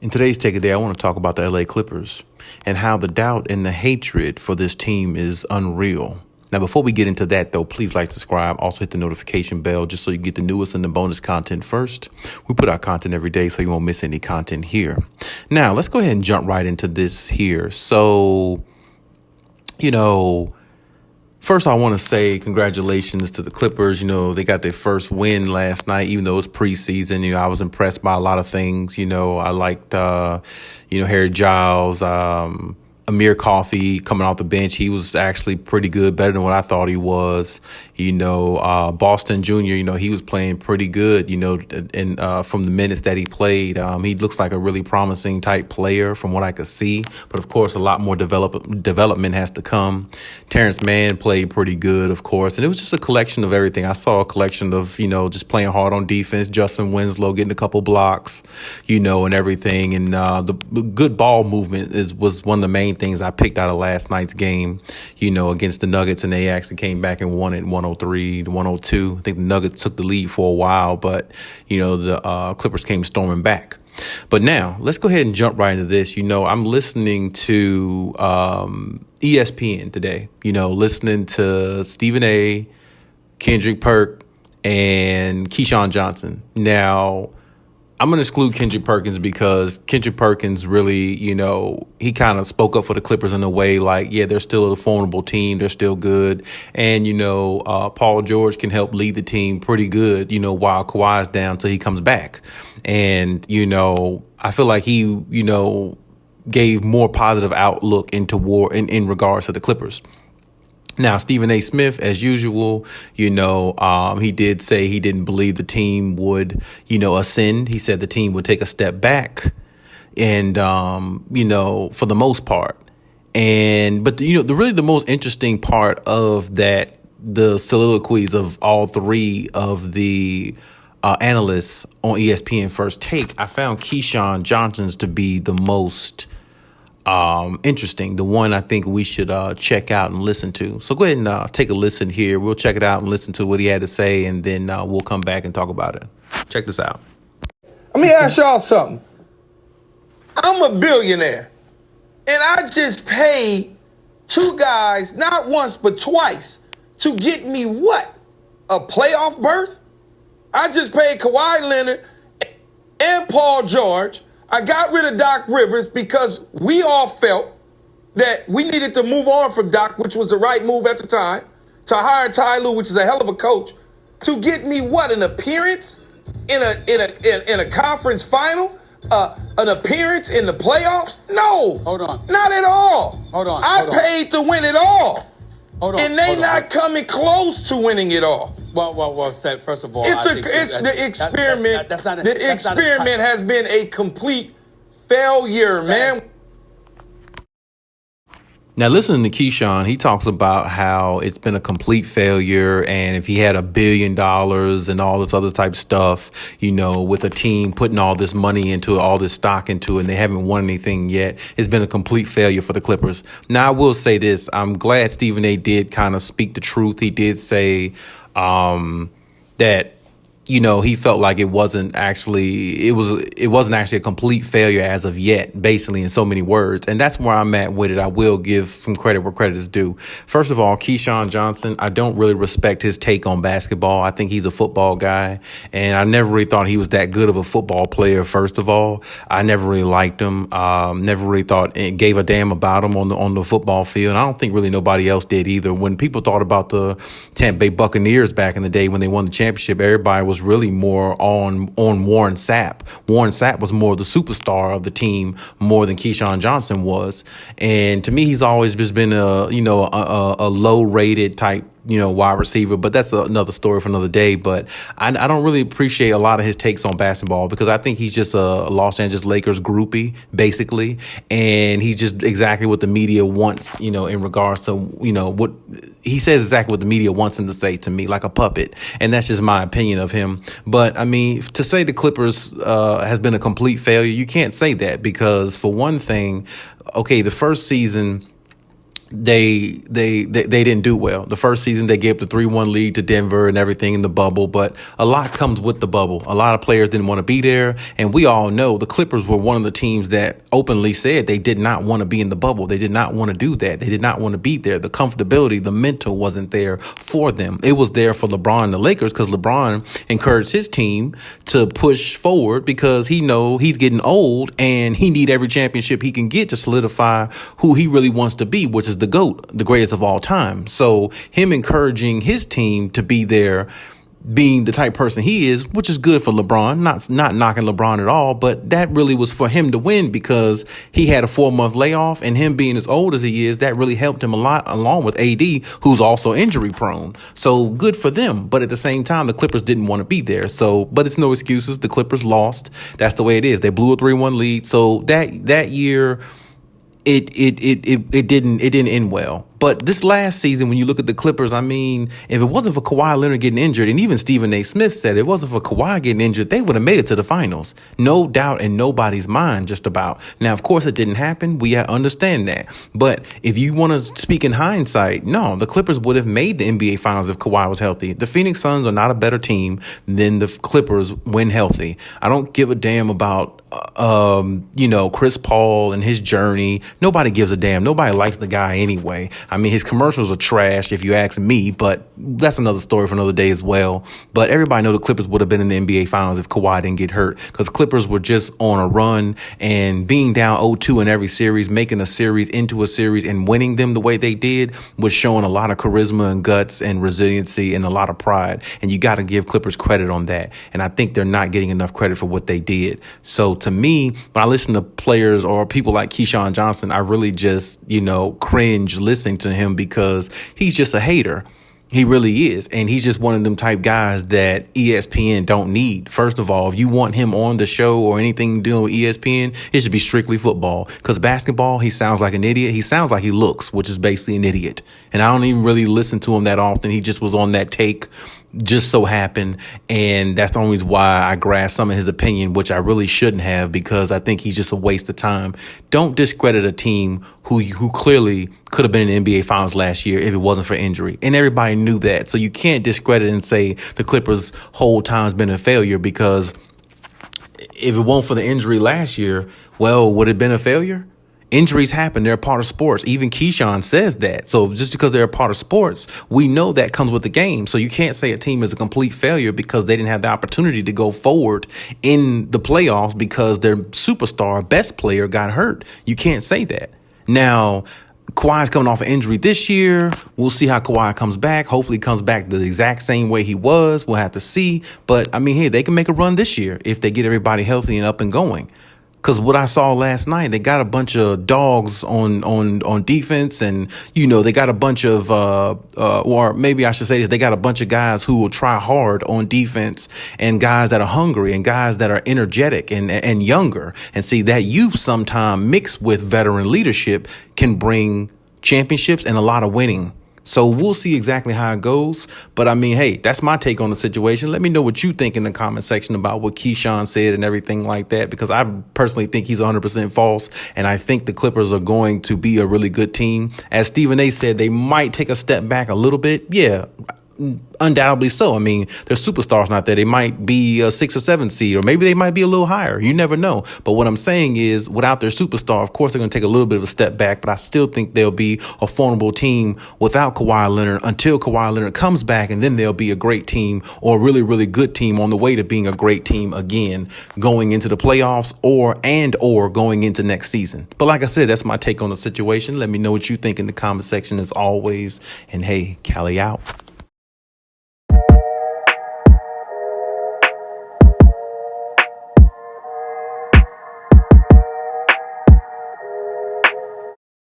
In today's Take a Day, I want to talk about the LA Clippers and how the doubt and the hatred for this team is unreal. Now, before we get into that, though, please like, subscribe. Also hit the notification bell just so you get the newest and the bonus content first. We put out content every day, so you won't miss any content here. Now, let's go ahead and jump right into this here. So, first, I want to say congratulations to the Clippers. They got their first win last night, even though it's preseason. I was impressed by a lot of things. I liked, Harry Giles, Amir Coffey coming off the bench. He was actually pretty good, better than what I thought he was. Boston Jr., he was playing pretty good, and from the minutes that he played. He looks like a really promising type player from what I could see. But, of course, a lot more development has to come. Terrence Mann played pretty good, of course. And it was just a collection of everything. I saw a collection of, just playing hard on defense. Justin Winslow getting a couple blocks, and everything. And the good ball movement was one of the main things I picked out of last night's game, against the Nuggets, and they actually came back and won it 103 to 102. I think the Nuggets took the lead for a while, but, the Clippers came storming back. But now let's go ahead and jump right into this. I'm listening to ESPN today, listening to Stephen A., Kendrick Perk, and Keyshawn Johnson. Now, I'm going to exclude Kendrick Perkins because Kendrick Perkins really, he kind of spoke up for the Clippers in a way like, yeah, they're still a formidable team. They're still good. And, Paul George can help lead the team pretty good, while Kawhi's down until he comes back. And, I feel like he, gave more positive outlook into war in regards to the Clippers. Now, Stephen A. Smith, as usual, he did say he didn't believe the team would, ascend. He said the team would take a step back and, for the most part. But the most interesting part of that, the soliloquies of all three of the analysts on ESPN First Take, I found Keyshawn Johnson's to be the most interesting, the one I think we should check out and listen to. So go ahead and take a listen here. We'll check it out and listen to what he had to say, and then we'll come back and talk about it. Check this out. Let me ask y'all something. I'm a billionaire, and I just paid two guys, not once but twice, to get me what? A playoff berth? I just paid Kawhi Leonard and Paul George. I got rid of Doc Rivers because we all felt that we needed to move on from Doc, which was the right move at the time, to hire Ty Lue, which is a hell of a coach, to get me what? An appearance in a conference final? An appearance in the playoffs? No. Hold on. Not at all. Hold on. I paid to win it all. Hold on. And they not coming close to winning it all. Well said. First of all, the experiment. The experiment has been a complete failure, man. Now, listening to Keyshawn, he talks about how it's been a complete failure. And if he had $1 billion and all this other type of stuff, with a team putting all this money into it, all this stock into it, and they haven't won anything yet, it's been a complete failure for the Clippers. Now, I will say this. I'm glad Stephen A. did kind of speak the truth. He did say that, he felt like it wasn't actually a complete failure as of yet, basically, in so many words. And that's where I'm at with it. I will give some credit where credit is due. First of all, Keyshawn Johnson, I don't really respect his take on basketball. I think he's a football guy, and I never really thought he was that good of a football player, first of all. I never really liked him. Never really thought it gave a damn about him on the football field. And I don't think really nobody else did either. When people thought about the Tampa Bay Buccaneers back in the day when they won the championship, everybody was really more on Warren Sapp. Warren Sapp was more the superstar of the team more than Keyshawn Johnson was. And to me, he's always just been a low rated type wide receiver, but that's another story for another day. But I don't really appreciate a lot of his takes on basketball because I think he's just a Los Angeles Lakers groupie, basically. And he's just exactly what the media wants, in regards to, what he says exactly what the media wants him to say to me, like a puppet. And that's just my opinion of him. But I mean, to say the Clippers has been a complete failure, you can't say that because for one thing, okay, the first season, they didn't do well. The first season they gave the 3-1 lead to Denver and everything in the bubble, but a lot comes with the bubble. A lot of players didn't want to be there, and we all know the Clippers were one of the teams that openly said they did not want to be in the bubble. They did not want to do that. They did not want to be there. The comfortability, the mental wasn't there for them. It was there for LeBron and the Lakers because LeBron encouraged his team to push forward because he know he's getting old and he need every championship he can get to solidify who he really wants to be, which is the GOAT, the greatest of all time. So him encouraging his team to be there, being the type of person he is, which is good for LeBron, not knocking LeBron at all, but that really was for him to win because he had a 4-month layoff, and him being as old as he is, that really helped him a lot, along with AD, who's also injury prone. So good for them. But at the same time, the Clippers didn't want to be there. So, but it's no excuses. The Clippers lost. That's the way it is. They blew a 3-1 lead. So that year, it didn't end well. But this last season, when you look at the Clippers, I mean, if it wasn't for Kawhi Leonard getting injured, and even Stephen A. Smith said it wasn't for Kawhi getting injured, they would have made it to the finals. No doubt in nobody's mind, just about. Now, of course, it didn't happen. We understand that. But if you want to speak in hindsight, no, the Clippers would have made the NBA Finals if Kawhi was healthy. The Phoenix Suns are not a better team than the Clippers when healthy. I don't give a damn about Chris Paul and his journey. Nobody gives a damn. Nobody likes the guy anyway. I mean, his commercials are trash if you ask me, but that's another story for another day as well. But everybody knows the Clippers would have been in the NBA Finals if Kawhi didn't get hurt, because Clippers were just on a run, and being down 0-2 in every series, making a series into a series and winning them the way they did was showing a lot of charisma and guts and resiliency and a lot of pride. And you got to give Clippers credit on that. And I think they're not getting enough credit for what they did. So to me, when I listen to players or people like Keyshawn Johnson, I really just, cringe listening to him because he's just a hater. He really is. And he's just one of them type guys that ESPN don't need. First of all, if you want him on the show or anything dealing with ESPN, it should be strictly football. Because basketball, he sounds like an idiot. He sounds like he looks, which is basically an idiot. And I don't even really listen to him that often. He just was on that take, just so happened. And that's the only reason why I grasped some of his opinion, which I really shouldn't have, because I think he's just a waste of time. Don't discredit a team who clearly could have been in the NBA Finals last year if it wasn't for injury. And everybody knew that. So you can't discredit and say the Clippers' whole time's been a failure, because if it weren't for the injury last year, well, would it have been a failure? Injuries happen. They're a part of sports. Even Keyshawn says that. So just because they're a part of sports, we know that comes with the game. So you can't say a team is a complete failure because they didn't have the opportunity to go forward in the playoffs because their superstar, best player, got hurt. You can't say that. Now, Kawhi's coming off an injury this year. We'll see how Kawhi comes back. Hopefully he comes back the exact same way he was. We'll have to see. But, I mean, hey, they can make a run this year if they get everybody healthy and up and going. Because what I saw last night, they got a bunch of dogs on defense, and, they got a bunch of, or maybe I should say this, they got a bunch of guys who will try hard on defense, and guys that are hungry, and guys that are energetic and younger. And see, that youth sometime mixed with veteran leadership can bring championships and a lot of winning. So we'll see exactly how it goes. But I mean, hey, that's my take on the situation. Let me know what you think in the comment section about what Keyshawn said and everything like that, because I personally think he's 100% false. And I think the Clippers are going to be a really good team. As Stephen A. said, they might take a step back a little bit. Yeah, undoubtedly so. I mean, their superstars not there. They might be a 6 or 7 seed, or maybe they might be a little higher. You never know. But what I'm saying is, without their superstar, of course, they're going to take a little bit of a step back. But I still think they'll be a formidable team without Kawhi Leonard until Kawhi Leonard comes back, and then they'll be a great team, or a really, really good team on the way to being a great team again, going into the playoffs or going into next season. But like I said, that's my take on the situation. Let me know what you think in the comment section as always. And hey, Cali out.